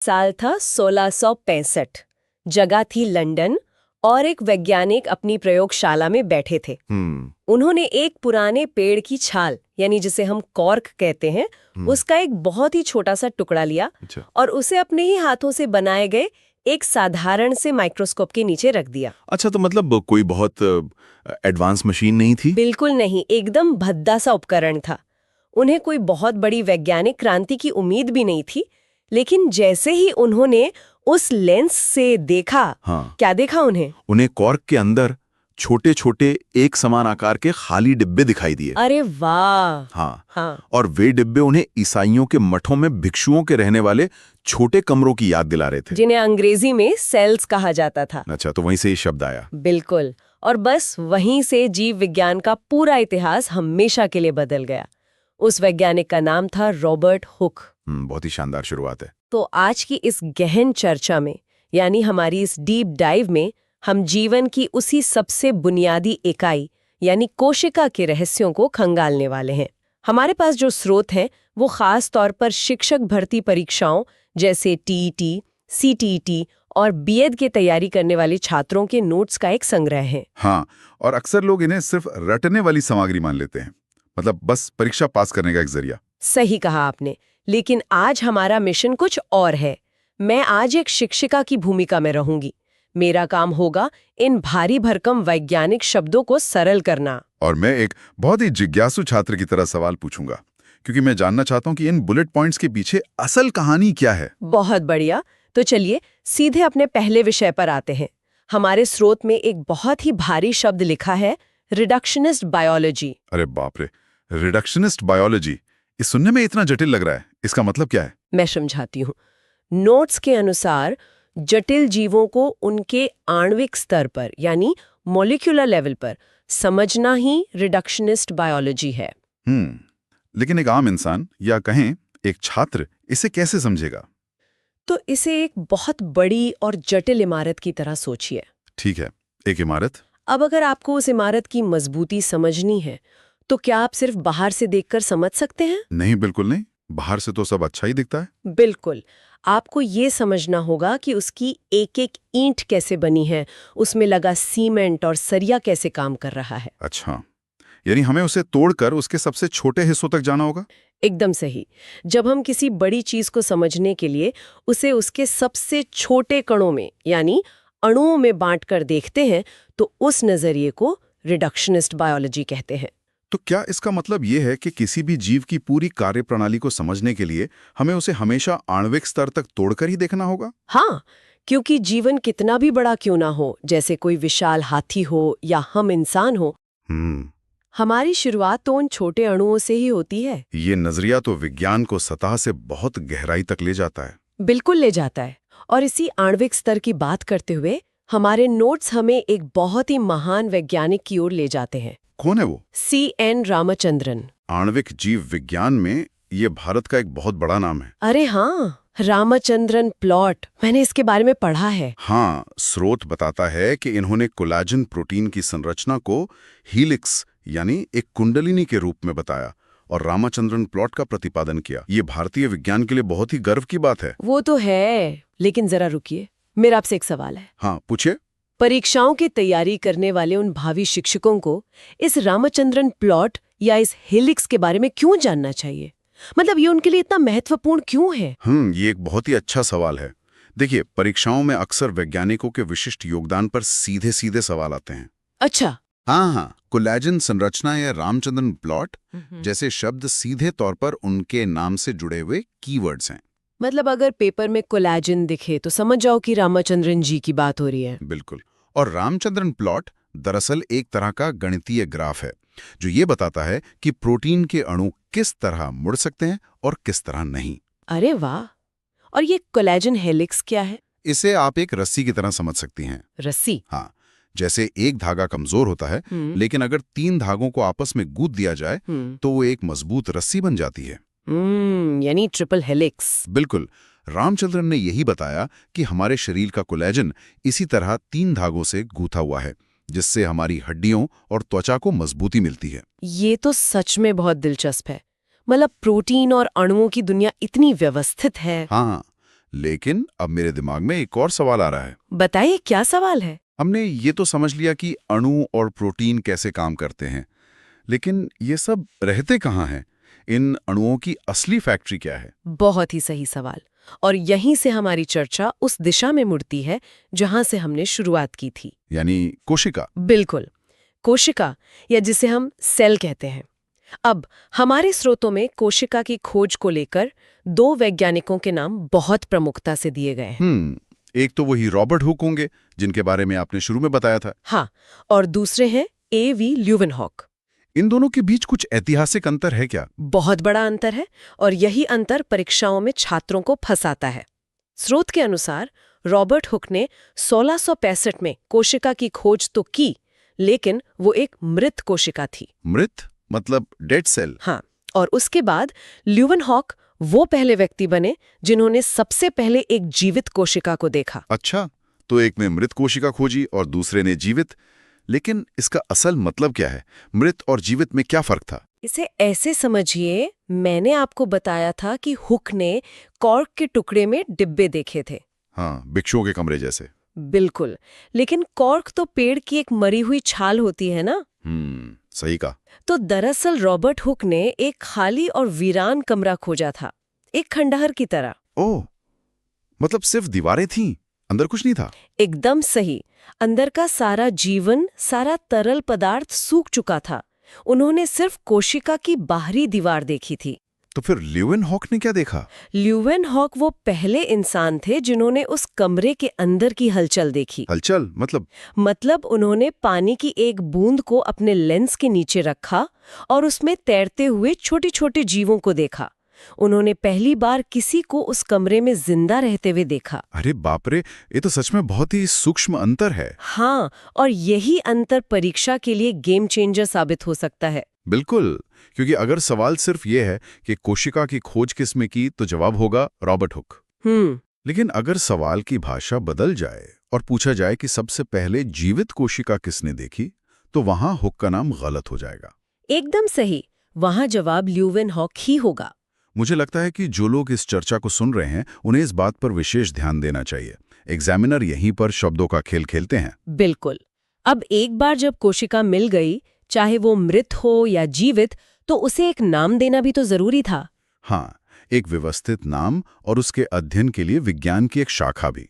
साल था 1665। जगह थी लंदन और एक वैज्ञानिक अपनी प्रयोगशाला में बैठे थे। उन्होंने एक पुराने पेड़ की छाल यानी जिसे हम कॉर्क कहते हैं उसका एक बहुत ही छोटा सा टुकड़ा लिया और उसे अपने ही हाथों से बनाए गए एक साधारण से माइक्रोस्कोप के नीचे रख दिया। अच्छा, तो मतलब कोई बहुत एडवांस मशीन नहीं थी? बिल्कुल नहीं, एकदम भद्दा सा उपकरण था। उन्हें कोई बहुत बड़ी वैज्ञानिक क्रांति की उम्मीद भी नहीं थी, लेकिन जैसे ही उन्होंने उस लेंस से देखा, क्या देखा उन्हें कॉर्क के अंदर छोटे छोटे एक समान आकार के खाली डिब्बे दिखाई दिए। अरे वाह! हाँ। और वे डिब्बे उन्हें ईसाइयों के मठों में भिक्षुओं के रहने वाले छोटे कमरों की याद दिला रहे थे, जिन्हें अंग्रेजी में सेल्स कहा जाता था। अच्छा, तो वहीं से ये शब्द आया। बिल्कुल, और बस वहीं से जीव विज्ञान का पूरा इतिहास हमेशा के लिए बदल गया। उस वैज्ञानिक का नाम था रॉबर्ट हुक। बहुत ही शानदार शुरुआत है। तो आज की इस गहन चर्चा में, यानी हमारी इस डीप डाइव में, हम जीवन की उसी सबसे बुनियादी इकाई यानी कोशिका के रहस्यों को खंगालने वाले हैं। हमारे पास जो स्रोत हैं वो खास तौर पर शिक्षक भर्ती परीक्षाओं जैसे टीईटी, सीटीईटी और बीएड की तैयारी करने वाले छात्रों के नोट्स का एक संग्रह है। हाँ, और अक्सर लोग इन्हें सिर्फ रटने वाली सामग्री मान लेते हैं, मतलब बस परीक्षा पास करने का एक जरिया। सही कहा आपने, लेकिन आज हमारा मिशन कुछ और है। मैं आज एक शिक्षिका की भूमिका में रहूंगी। मेरा काम होगा इन भारी भरकम वैज्ञानिक शब्दों को सरल करना। और मैं एक बहुत ही जिज्ञासु छात्र की तरह सवाल पूछूंगा, क्योंकि मैं जानना चाहता हूं कि इन बुलेट पॉइंट्स के पीछे असल कहानी क्या है। बहुत बढ़िया, तो चलिए सीधे अपने पहले विषय पर आते हैं। हमारे स्रोत में एक बहुत ही भारी शब्द लिखा है, रिडक्शनिस्ट बायोलॉजी। अरे बाप रे, रिडक्शनिस्ट बायोलॉजी, ये सुनने में इतना जटिल लग रहा है। इसका मतलब क्या है? मैं समझाती हूँ। नोट्स के अनुसार जटिल जीवों को उनके आणविक स्तर पर यानी मॉलिक्यूलर लेवल पर समझना ही रिडक्शनिस्ट बायोलॉजी है। लेकिन एक आम इंसान या कहें एक छात्र इसे कैसे समझेगा? तो इसे एक बहुत बड़ी और जटिल इमारत की तरह सोचिए। ठीक है, एक इमारत। अब अगर आपको उस इमारत की मजबूती समझनी है तो क्या आप सिर्फ बाहर से देखकर समझ सकते हैं? नहीं, बिल्कुल नहीं। बाहर से तो सब अच्छा ही दिखता है। बिल्कुल, आपको ये समझना होगा कि उसकी एक एक ईंट कैसे बनी है, उसमें लगा सीमेंट और सरिया कैसे काम कर रहा है। अच्छा, यानी हमें उसे तोड़कर उसके सबसे छोटे हिस्सों तक जाना होगा? एकदम सही। जब हम किसी बड़ी चीज को समझने के लिए उसे उसके सबसे छोटे कणों में यानी अणुओं में बांटकर देखते हैं तो उस नजरिए को रिडक्शनिस्ट बायोलॉजी कहते हैं। तो क्या इसका मतलब ये है कि किसी भी जीव की पूरी कार्यप्रणाली को समझने के लिए हमें उसे हमेशा आणविक स्तर तक तोड़कर ही देखना होगा? हाँ, क्योंकि जीवन कितना भी बड़ा क्यों ना हो, जैसे कोई विशाल हाथी हो या हम इंसान हो, हमारी शुरुआत तो उन छोटे अणुओं से ही होती है। ये नजरिया तो विज्ञान को सतह से बहुत गहराई तक ले जाता है। बिल्कुल ले जाता है। और इसी आणविक स्तर की बात करते हुए हमारे नोट्स हमें एक बहुत ही महान वैज्ञानिक की ओर ले जाते हैं। कौन है वो? C.N. रामचंद्रन। आणविक जीव विज्ञान में ये भारत का एक बहुत बड़ा नाम है। अरे हाँ, रामचंद्रन प्लॉट, मैंने इसके बारे में पढ़ा है। हाँ, स्रोत बताता है कि इन्होंने कोलेजन प्रोटीन की संरचना को हीलिक्स यानी एक कुंडलिनी के रूप में बताया और रामचंद्रन प्लॉट का प्रतिपादन किया। ये भारतीय विज्ञान के लिए बहुत ही गर्व की बात है। वो तो है, लेकिन जरा रुकिए, मेरा आपसे एक सवाल है। हाँ, पूछिए। परीक्षाओं की तैयारी करने वाले उन भावी शिक्षकों को इस रामचंद्रन प्लॉट या इस हेलिक्स के बारे में क्यों जानना चाहिए? मतलब ये उनके लिए इतना महत्वपूर्ण क्यों है? ये एक बहुत ही अच्छा सवाल है। देखिए, परीक्षाओं में अक्सर वैज्ञानिकों के विशिष्ट योगदान पर सीधे सीधे सवाल आते हैं। अच्छा। हाँ, कोलेजन संरचना या रामचंद्रन प्लॉट जैसे शब्द सीधे तौर पर उनके नाम से जुड़े हुए कीवर्ड्स हैं। मतलब अगर पेपर में कोलेजन दिखे तो समझ जाओ कि रामचंद्रन जी की बात हो रही है। बिल्कुल। और रामचंद्रन प्लॉट दरअसल एक तरह का गणितीय ग्राफ है जो ये बताता है कि प्रोटीन के अणु किस तरह मुड़ सकते हैं और किस तरह नहीं। अरे वाह! और ये कोलेजन हेलिक्स क्या है? इसे आप एक रस्सी की तरह समझ सकती हैं। रस्सी? हाँ, जैसे एक धागा कमजोर होता है, लेकिन अगर 3 धागों को आपस में गूंथ दिया जाए तो वो एक मजबूत रस्सी बन जाती है। यानी ट्रिपल हेलिक्स। बिल्कुल। रामचंद्रन ने यही बताया कि हमारे शरीर का कोलेजन इसी तरह 3 धागों से गूंथा हुआ है, जिससे हमारी हड्डियों और त्वचा को मजबूती मिलती है। ये तो सच में बहुत दिलचस्प है। मतलब प्रोटीन और अणुओं की दुनिया इतनी व्यवस्थित है। हाँ, लेकिन अब मेरे दिमाग में एक और सवाल आ रहा है। बताइए क्या सवाल है। हमने ये तो समझ लिया कि अणु और प्रोटीन कैसे काम करते हैं, लेकिन ये सब रहते कहाँ हैं? इन अणुओं की असली फैक्ट्री क्या है? बहुत ही सही सवाल। और यहीं से हमारी चर्चा उस दिशा में मुड़ती है जहां से हमने शुरुआत की थी। यानी कोशिका। बिल्कुल, कोशिका, या जिसे हम सेल कहते हैं। अब हमारे स्रोतों में कोशिका की खोज को लेकर 2 वैज्ञानिकों के नाम बहुत प्रमुखता से दिए गए हैं। एक तो वही रॉबर्ट हुक होंगे, जिनके बारे में आपने शुरू में बताया था। हाँ, और दूसरे हैं A.V. ल्यूवेनहॉक। इन दोनों के बीच कुछ ऐतिहासिक अंतर है क्या? बहुत बड़ा अंतर है, और यही अंतर परीक्षाओं में छात्रों को फंसाता है। स्रोत के अनुसार रॉबर्ट हुक ने 1665 में कोशिका की खोज तो की, लेकिन वो एक मृत कोशिका थी। मृत मतलब डेड सेल? हाँ, और उसके बाद ल्यूवेनहॉक वो पहले व्यक्ति बने जिन्होंने सबसे पहले एक जीवित कोशिका को देखा। अच्छा, तो एक ने मृत कोशिका खोजी और दूसरे ने जीवित। लेकिन इसका असल मतलब क्या है? मृत और जीवित में क्या फर्क था? इसे ऐसे समझिए, मैंने आपको बताया था कि हुक ने कॉर्क के टुकड़े में डिब्बे देखे थे। हाँ, भिक्षुओं के कमरे जैसे। बिल्कुल, लेकिन कॉर्क तो पेड़ की एक मरी हुई छाल होती है ना। सही कहा। तो दरअसल रॉबर्ट हुक ने एक खाली और वीरान कमरा खोजा था, एक खंडहर की तरह। ओह, मतलब सिर्फ दीवारें थीं, अंदर कुछ नहीं था? एकदम सही। अंदर का सारा जीवन, सारा तरल पदार्थ सूख चुका था। उन्होंने सिर्फ कोशिका की बाहरी दीवार देखी थी। तो फिर ल्यूवेनहॉक ने क्या देखा? ल्यूवेनहॉक वो पहले इंसान थे जिन्होंने उस कमरे के अंदर की हलचल देखी। हलचल मतलब उन्होंने पानी की एक बूंद को अपने लेंस के नीचे रखा और उसमें तैरते हुए छोटे छोटे जीवों को देखा। उन्होंने पहली बार किसी को उस कमरे में जिंदा रहते हुए देखा। अरे बाप रे, ये तो सच में बहुत ही सूक्ष्म अंतर है। हाँ, और यही अंतर परीक्षा के लिए गेम चेंजर साबित हो सकता है। बिल्कुल, क्योंकि अगर सवाल सिर्फ ये है कि कोशिका की खोज किसने की, तो जवाब होगा रॉबर्ट हुक। लेकिन अगर सवाल की भाषा बदल जाए और पूछा जाए कि सबसे पहले जीवित कोशिका किसने देखी, तो वहां हुक का नाम गलत हो जाएगा। एकदम सही, वहां जवाब ल्यूवेनहॉक ही होगा। मुझे लगता है कि जो लोग इस चर्चा को सुन रहे हैं, उन्हें इस बात पर विशेष ध्यान देना चाहिए। एग्जामिनर यहीं पर शब्दों का खेल खेलते हैं। बिल्कुल। अब एक बार जब कोशिका मिल गई, चाहे वो मृत हो या जीवित, तो उसे एक नाम देना भी तो जरूरी था। हाँ, एक व्यवस्थित नाम और उसके अध्ययन के लिए विज्ञान की एक शाखा भी।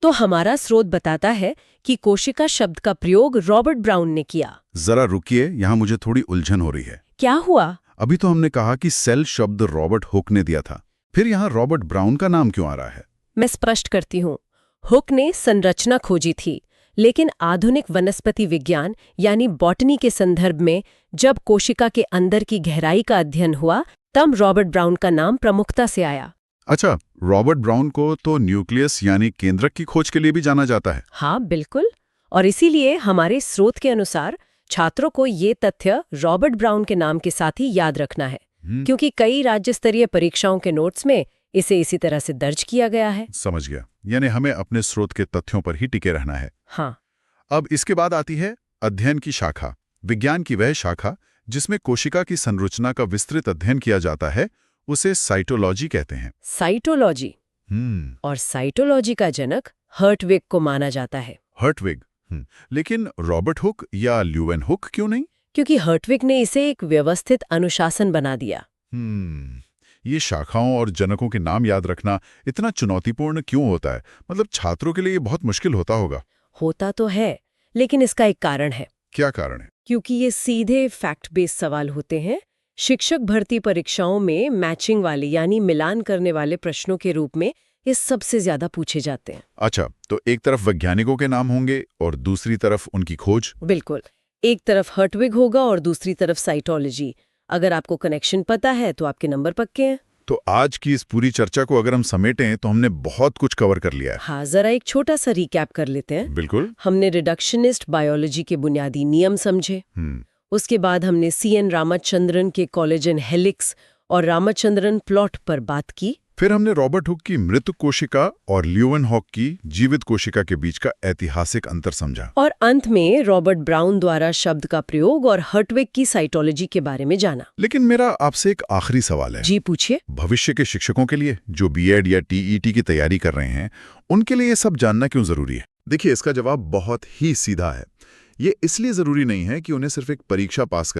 तो हमारा स्रोत बताता है कि कोशिका शब्द का प्रयोग रॉबर्ट ब्राउन ने किया। जरा रुकिए, यहाँ मुझे थोड़ी उलझन हो रही है। क्या हुआ? अभी तो हमने कहा कि सेल शब्द रॉबर्ट हुक ने दिया था, फिर यहाँ रॉबर्ट ब्राउन का नाम क्यों आ रहा है? मैं स्पष्ट करती हूँ। हुक ने संरचना खोजी थी, लेकिन आधुनिक वनस्पति विज्ञान यानी बॉटनी के संदर्भ में जब कोशिका के अंदर की गहराई का अध्ययन हुआ, तब रॉबर्ट ब्राउन का नाम प्रमुखता से आया। अच्छा, रॉबर्ट ब्राउन को तो न्यूक्लियस यानी केंद्रक की खोज के लिए भी जाना जाता है। हाँ बिल्कुल, और इसीलिए हमारे स्रोत के अनुसार छात्रों को ये तथ्य रॉबर्ट ब्राउन के नाम के साथ ही याद रखना है, क्योंकि कई राज्य स्तरीय परीक्षाओं के नोट्स में इसे इसी तरह से दर्ज किया गया है। समझ गया, यानी हमें अपने स्रोत के तथ्यों पर ही टिके रहना है। हाँ। अब इसके बाद आती है अध्ययन की शाखा। विज्ञान की वह शाखा जिसमें कोशिका की संरचना का विस्तृत अध्ययन किया जाता है, उसे साइटोलॉजी कहते हैं। साइटोलॉजी। और साइटोलॉजी का जनक हर्टविग को माना जाता है। हर्टविग। लेकिन रॉबर्ट हुक या ल्यूवेनहुक क्यों नहीं? क्योंकि हर्टविग ने इसे एक व्यवस्थित अनुशासन बना दिया। ये शाखाओं और जनकों के नाम याद रखना इतना चुनौतीपूर्ण क्यों होता है? मतलब छात्रों के लिए ये बहुत मुश्किल होता होगा। होता तो है, लेकिन इसका एक कारण है। क्या कारण है? क्योंकि ये सीधे फैक्ट बेस्ड सवाल होते हैं। शिक्षक भर्ती परीक्षाओं में मैचिंग वाले यानी मिलान करने वाले प्रश्नों के रूप में ये सबसे ज्यादा पूछे जाते हैं। अच्छा, तो एक तरफ वैज्ञानिकों के नाम होंगे और दूसरी तरफ उनकी खोज। बिल्कुल, एक तरफ हर्टविग होगा और दूसरी तरफ साइटोलॉजी। अगर आपको कनेक्शन पता है तो आपके नंबर पक्के हैं। तो आज की इस पूरी चर्चा को अगर हम समेटें तो हमने बहुत कुछ कवर कर लिया है। हाँ, जरा एक छोटा सा रिकैप कर लेते हैं। बिल्कुल। हमने रिडक्शनिस्ट बायोलॉजी के बुनियादी नियम समझे। उसके बाद हमने CN रामाचंद्रन के कोलेजन हेलिक्स और रामाचंद्रन प्लॉट पर बात की। फिर हमने रॉबर्ट हुक की मृत कोशिका और ल्यूवेनहॉक की जीवित कोशिका के बीच का ऐतिहासिक अंतर समझा। और अंत में रॉबर्ट ब्राउन द्वारा शब्द का प्रयोग और हर्टविग की साइटोलॉजी के बारे में जाना। लेकिन मेरा आपसे एक आखिरी सवाल है। जी पूछिए। भविष्य के शिक्षकों के लिए जो बीएड या टीईटी की तैयारी कर रहे हैं, उनके लिए ये सब जानना क्यों जरूरी है? देखिए, इसका जवाब बहुत ही सीधा है। ये इसलिए जरूरी नहीं है कि उन्हें सिर्फ एक परीक्षा पास